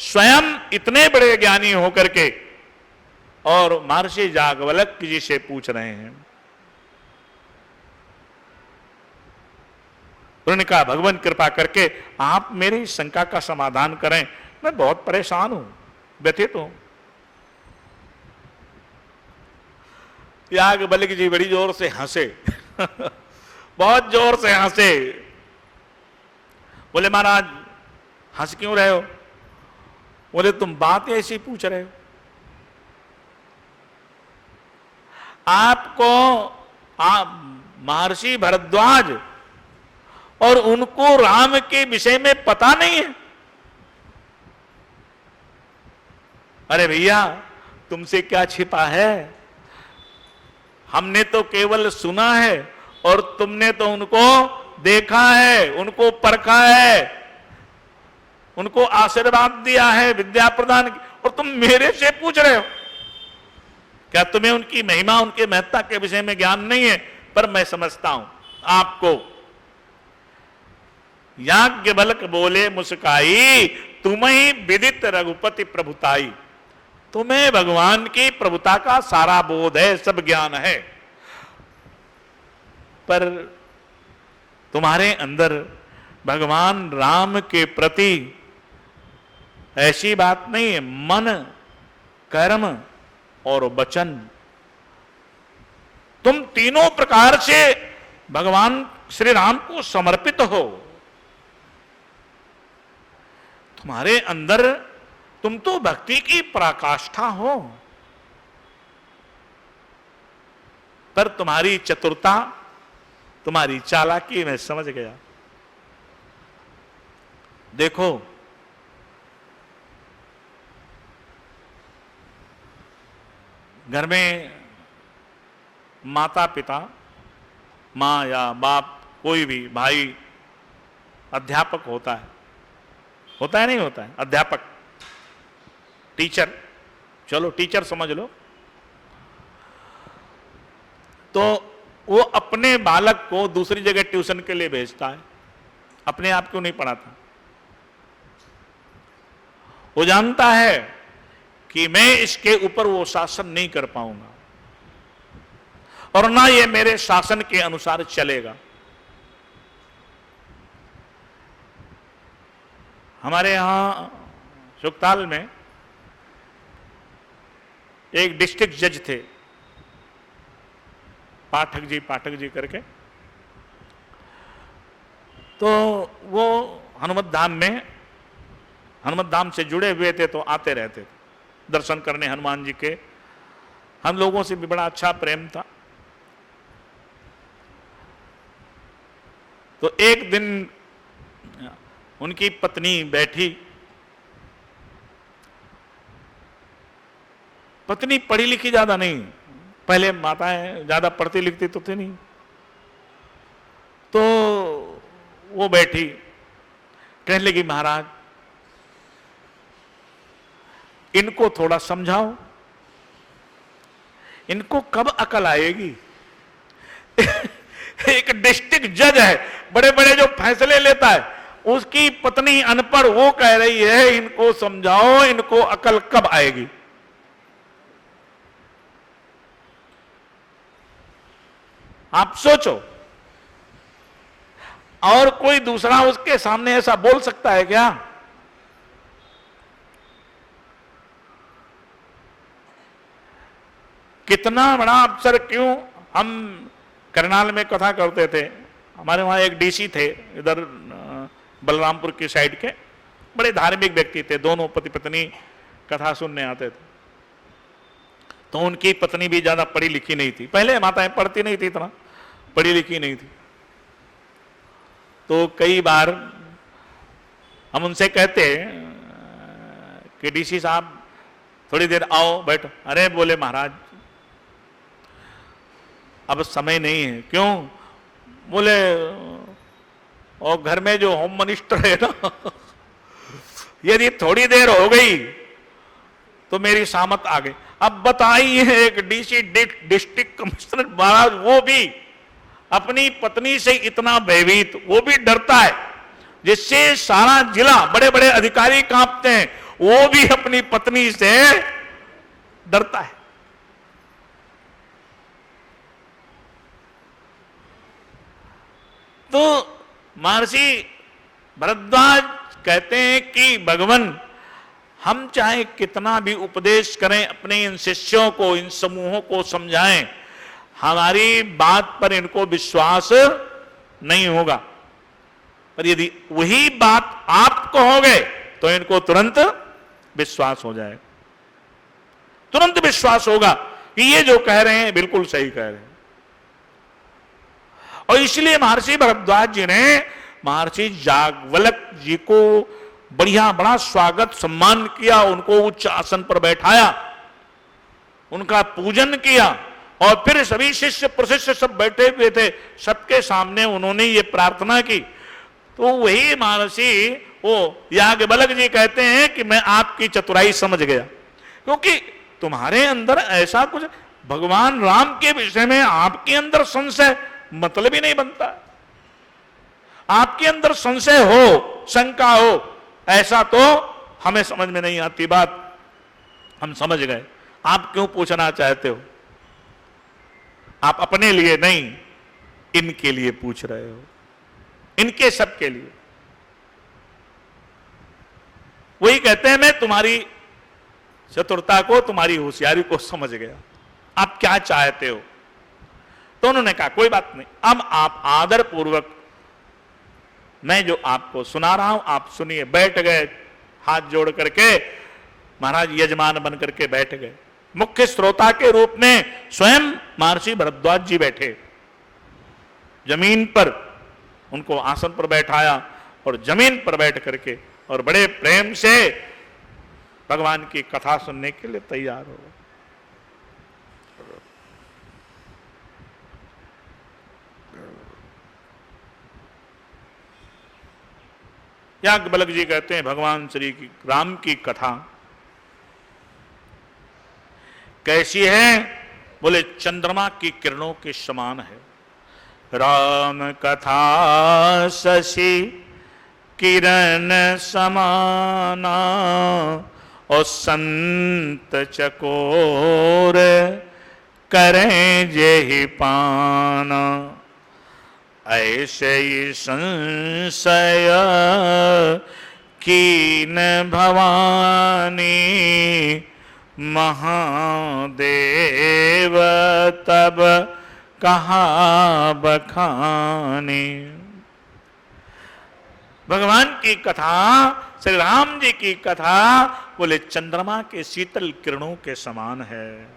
स्वयं इतने बड़े ज्ञानी होकर के और महर्षि याज्ञवल्क्य जी से पूछ रहे हैं। उन्होंने कहा भगवान कृपा करके आप मेरी शंका का समाधान करें, मैं बहुत परेशान हूं, व्यथित हूं। याज्ञवल्क्य जी बड़ी जोर से हंसे बहुत जोर से हंसे। बोले महाराज हंस क्यों रहे हो? बोले तुम बात ऐसी पूछ रहे हो, आपको महर्षि भरद्वाज और उनको राम के विषय में पता नहीं है? अरे भैया तुमसे क्या छिपा है, हमने तो केवल सुना है और तुमने तो उनको देखा है, उनको परखा है, उनको आशीर्वाद दिया है, विद्या प्रदान की, और तुम मेरे से पूछ रहे हो? क्या तुम्हें उनकी महिमा, उनके महत्ता के विषय में ज्ञान नहीं है? पर मैं समझता हूं आपको। याज्ञवल्क्य बोले मुस्काई, तुम्हें ही विदित रघुपति प्रभुताई। तुम्हें भगवान की प्रभुता का सारा बोध है, सब ज्ञान है, पर तुम्हारे अंदर भगवान राम के प्रति ऐसी बात नहीं है। मन, कर्म और वचन, तुम तीनों प्रकार से भगवान श्री राम को समर्पित हो। तुम्हारे अंदर तुम तो भक्ति की पराकाष्ठा हो, पर तुम्हारी चतुरता, तुम्हारी चालाकी मैं समझ गया। देखो घर में माता पिता, माँ या बाप, कोई भी भाई अध्यापक होता है नहीं होता है? अध्यापक, टीचर, चलो टीचर समझ लो। तो वो अपने बालक को दूसरी जगह ट्यूशन के लिए भेजता है, अपने आप क्यों नहीं पढ़ाता? वो जानता है कि मैं इसके ऊपर वो शासन नहीं कर पाऊंगा और ना ये मेरे शासन के अनुसार चलेगा। हमारे यहां सुखताल में एक डिस्ट्रिक्ट जज थे, पाठक जी करके। तो वो हनुमत धाम से जुड़े हुए थे, तो आते रहते थे दर्शन करने हनुमान जी के। हम लोगों से भी बड़ा अच्छा प्रेम था। तो एक दिन उनकी पत्नी बैठी, पत्नी पढ़ी लिखी ज्यादा नहीं, पहले माताएं ज्यादा पढ़ती लिखती तो थे नहीं, तो वो बैठी, कहने लगी महाराज इनको थोड़ा समझाओ, इनको कब अकल आएगी। एक डिस्ट्रिक्ट जज है, बड़े बड़े जो फैसले लेता है, उसकी पत्नी अनपढ़, वो कह रही है इनको समझाओ, इनको अकल कब आएगी। आप सोचो, और कोई दूसरा उसके सामने ऐसा बोल सकता है क्या? कितना बड़ा अफसर क्यों। हम करनाल में कथा करते थे, हमारे वहां एक डीसी थे इधर बलरामपुर की साइड के, बड़े धार्मिक व्यक्ति थे, दोनों पति पत्नी कथा सुनने आते थे। तो उनकी पत्नी भी ज्यादा पढ़ी लिखी नहीं थी, पहले माताएं पढ़ती नहीं थी, इतना पढ़ी लिखी नहीं थी। तो कई बार हम उनसे कहते कि डीसी साहब थोड़ी देर आओ बैठो। अरे बोले महाराज अब समय नहीं है। क्यों? बोले और घर में जो होम मिनिस्टर है ना यदि थोड़ी देर हो गई तो मेरी सामत आ गई। अब बताइए एक डीसी डिस्ट्रिक्ट कमिश्नर महाराज वो भी अपनी पत्नी से इतना भयभीत, वो भी डरता है, जिससे सारा जिला बड़े बड़े अधिकारी कांपते हैं, वो भी अपनी पत्नी से डरता है। तो महर्षि भरद्वाज कहते हैं कि भगवान हम चाहे कितना भी उपदेश करें, अपने इन शिष्यों को, इन समूहों को समझाएं, हमारी बात पर इनको विश्वास नहीं होगा। पर यदि वही बात आप कहोगे तो इनको तुरंत विश्वास हो जाएगा, तुरंत विश्वास होगा कि ये जो कह रहे हैं बिल्कुल सही कह रहे हैं। और इसलिए महर्षि भरद्वाज जी ने महर्षि याज्ञवल्क्य जी को बढ़िया बड़ा स्वागत सम्मान किया, उनको उच्च आसन पर बैठाया, उनका पूजन किया, और फिर सभी शिष्य प्रशिष्य सब बैठे हुए थे, सबके सामने उन्होंने ये प्रार्थना की। तो वही महर्षि वो याज्ञवल्क्य जी कहते हैं कि मैं आपकी चतुराई समझ गया, क्योंकि तुम्हारे अंदर ऐसा कुछ भगवान राम के विषय में आपके अंदर संशय मतलब ही नहीं बनता। आपके अंदर संशय हो, शंका हो, ऐसा तो हमें समझ में नहीं आती बात। हम समझ गए, आप क्यों पूछना चाहते हो? आप अपने लिए नहीं, इनके लिए पूछ रहे हो, इनके सबके लिए। वही कहते हैं मैं तुम्हारी चतुरता को, तुम्हारी होशियारी को समझ गया, आप क्या चाहते हो। तो उन्होंने कहा कोई बात नहीं, अब आप आदर पूर्वक मैं जो आपको सुना रहा हूं आप सुनिए। बैठ गए, हाथ जोड़ करके महाराज यजमान बन करके बैठ गए। मुख्य श्रोता के रूप में स्वयं महर्षि भरद्वाज जी बैठे, जमीन पर उनको आसन पर बैठाया और जमीन पर बैठ करके और बड़े प्रेम से भगवान की कथा सुनने के लिए तैयार हो। याज्ञवल्क्य जी कहते हैं भगवान श्री राम की कथा कैसी है? बोले चंद्रमा की किरणों के समान है। राम कथा शशि किरण समाना, और संत चकोर करें जेहि पाना। ऐसे ही संशय कीन भवानी, महादेव तब कहा बखानी। भगवान की कथा, श्री राम जी की कथा बोले चंद्रमा के शीतल किरणों के समान है।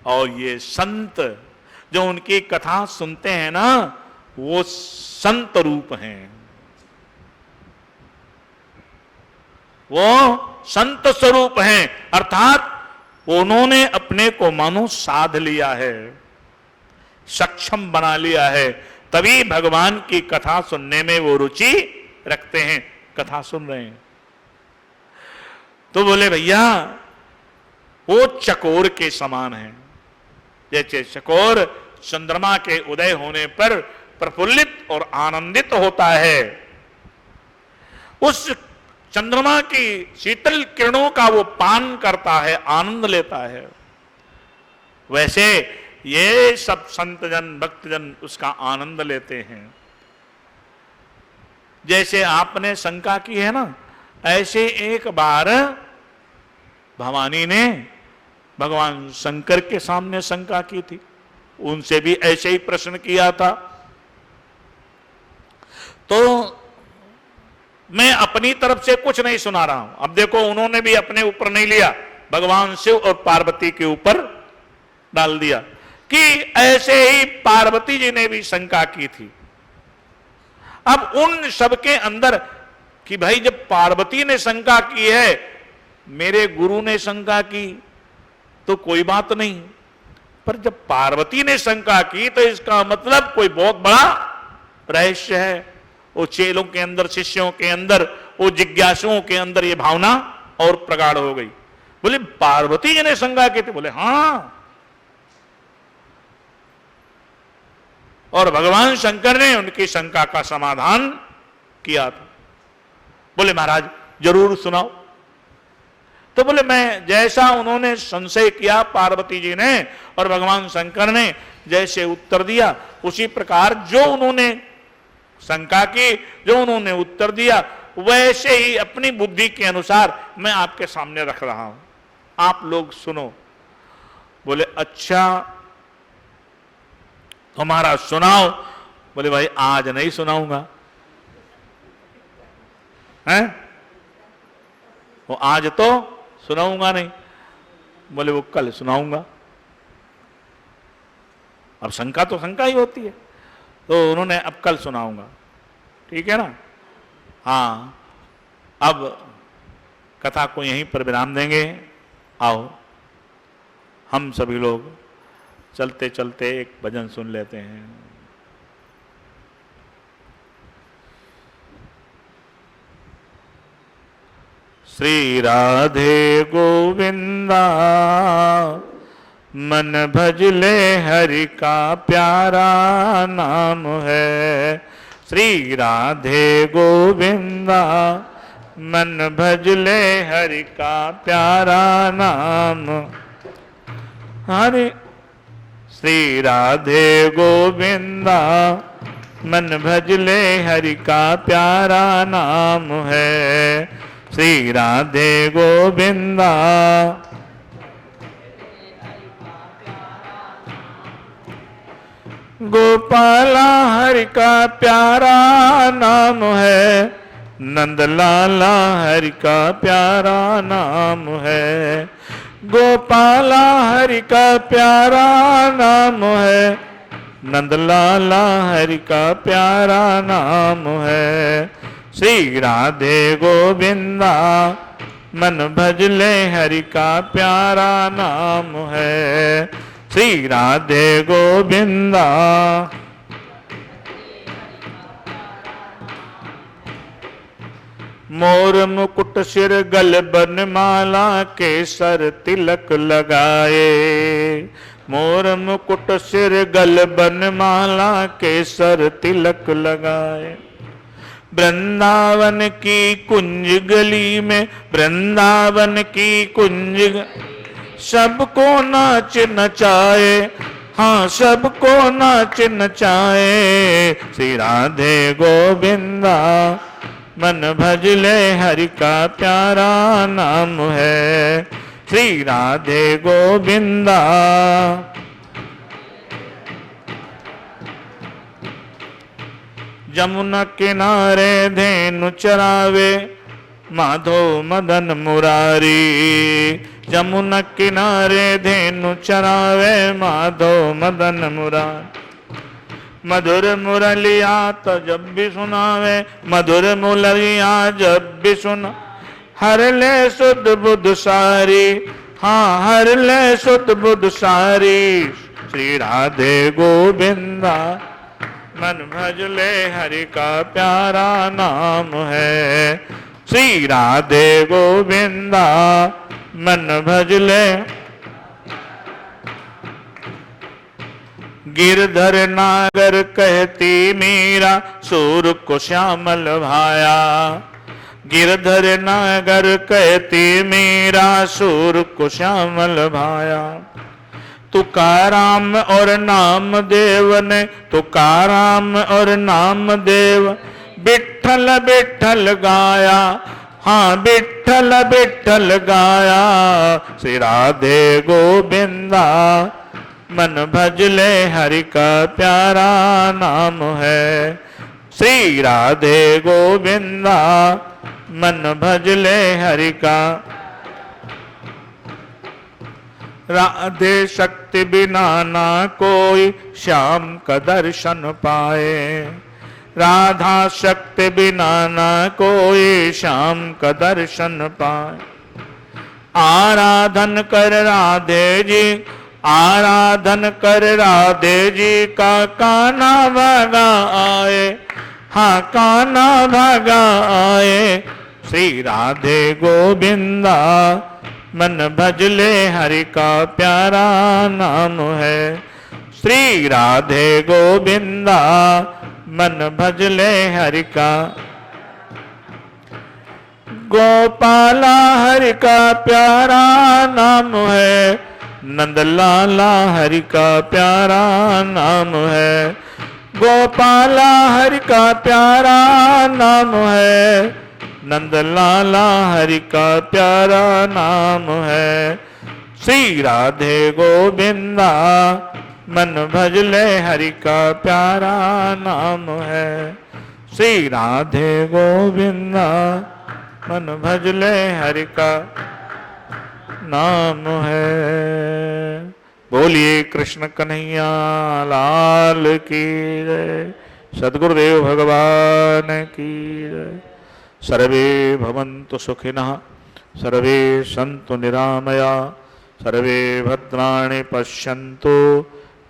और ये संत जो उनकी कथा सुनते हैं ना, वो संत रूप हैं, वो संत स्वरूप हैं, अर्थात उन्होंने अपने को मानो साध लिया है, सक्षम बना लिया है, तभी भगवान की कथा सुनने में वो रुचि रखते हैं। कथा सुन रहे हैं तो बोले भैया वो चकोर के समान है। जैसे चकोर चंद्रमा के उदय होने पर प्रफुल्लित और आनंदित होता है, उस चंद्रमा की शीतल किरणों का वो पान करता है, आनंद लेता है, वैसे ये सब संतजन भक्तजन उसका आनंद लेते हैं। जैसे आपने शंका की है ना, ऐसे एक बार भवानी ने भगवान शंकर के सामने शंका की थी, उनसे भी ऐसे ही प्रश्न किया था। तो मैं अपनी तरफ से कुछ नहीं सुना रहा हूं। अब देखो उन्होंने भी अपने ऊपर नहीं लिया, भगवान शिव और पार्वती के ऊपर डाल दिया कि ऐसे ही पार्वती जी ने भी शंका की थी। अब उन सबके अंदर कि भाई जब पार्वती ने शंका की है, मेरे गुरु ने शंका की तो कोई बात नहीं, पर जब पार्वती ने शंका की तो इसका मतलब कोई बहुत बड़ा रहस्य है। वो चेलों के अंदर, शिष्यों के अंदर, वो जिज्ञासुओं के अंदर ये भावना और प्रगाढ़ हो गई। बोले पार्वती जी ने शंका की थी? बोले हां। और भगवान शंकर ने उनकी शंका का समाधान किया था। बोले महाराज जरूर सुनाओ। तो बोले मैं, जैसा उन्होंने संशय किया पार्वती जी ने और भगवान शंकर ने जैसे उत्तर दिया, उसी प्रकार जो उन्होंने शंका की, जो उन्होंने उत्तर दिया, वैसे ही अपनी बुद्धि के अनुसार मैं आपके सामने रख रहा हूं, आप लोग सुनो। बोले अच्छा तुम्हारा सुनाओ। बोले भाई आज नहीं सुनाऊंगा। हैं? वो आज तो सुनाऊंगा नहीं। बोले वो कल सुनाऊंगा। अब शंका तो शंका ही होती है, तो उन्होंने अब कल सुनाऊंगा, ठीक है ना। हाँ, अब कथा को यहीं पर विराम देंगे। आओ हम सभी लोग चलते चलते एक भजन सुन लेते हैं। श्री राधे गोविंदा मन भजले हरि का प्यारा नाम है। श्री राधे गोविंदा मन भजले हरि का प्यारा नाम। हरि श्री राधे गोविंदा मन भजले हरि का प्यारा नाम है। श्री राधे गोविंदा गोपाला हरि का प्यारा नाम है। नंद लाला हरि का प्यारा नाम है। गोपाला हरि का प्यारा नाम है। नंद लाला हरि का प्यारा नाम है। श्री राधे गोविंदा मन भजले हरि का प्यारा नाम है। श्री राधे गोविंदा मोर मुकुट सिर गल बनमाला केसर तिलक लगाए। मोर मुकुट सिर गल बनमाला केसर तिलक लगाए। वृंदावन की कुंज गली में, वृंदावन की कुंज सबको नाच नचाए। हाँ सबको नाच नचाए। श्री राधे गोविंदा मन भजले हरि का प्यारा नाम है। श्री राधे गोविंदा जमुना किनारे धेनु चरावे माधो मदन मुरारी। जमुना किनारे धेनु चरावे माधो मदन मुरारी। मधुर मुरलिया तो जब भी सुनावे, मधुर मुरलिया जब भी सुना। हर ले सुध बुध सारी, हाँ हर ले सुध बुध सारी। श्री राधे गोविंदा मन भजले हरि का प्यारा नाम है। श्री राधे गोविंदा मन भजले। गिरधर नागर कहती मीरा सूर को श्यामल भाया। गिरधर नागर कहती मीरा सूर को श्यामल भाया। तुकाराम और नामदेव ने, तुकाराम और नामदेव विठ्ठल विठ्ठल गाया। हाँ विठ्ठल विठ्ठल गाया। श्री राधे गोविंदा मन भजले हरि का प्यारा नाम है। श्री राधे गोविंदा मन भजले हरि का। राधे शक्ति बिना ना कोई श्याम का दर्शन पाए। राधा शक्ति बिना ना कोई श्याम का दर्शन पाए। आराधन कर राधे जी, आराधन कर राधे जी का कान्हा भागा आए, हाँ कान्हा भागा आए। श्री राधे गोविंदा मन भजले हरि का प्यारा नाम है। श्री राधे गोविंदा मन भजले हरि का, गोपाला हरि का प्यारा नाम है, नंदलाला हरि का प्यारा नाम है। गोपाला हरि का प्यारा नाम है, नंदलाला हरि का प्यारा नाम है। श्री राधे गोविंदा मन भजले हरि का प्यारा नाम है। श्री राधे गोविंदा मन भजले हरि का नाम है। बोलिए कृष्ण कन्हैया लाल की जय, सद्गुरुदेव भगवान की जय। सर्वे भवन्तु सुखिनः, सर्वे सन्तु निरामया, सर्वे भद्राणि पश्यन्तु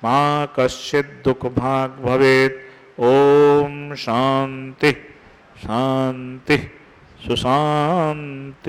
मा कश्चित् दुःखभाग् भवेत्। ओम शांति शांति सुशांतिर्भवतु।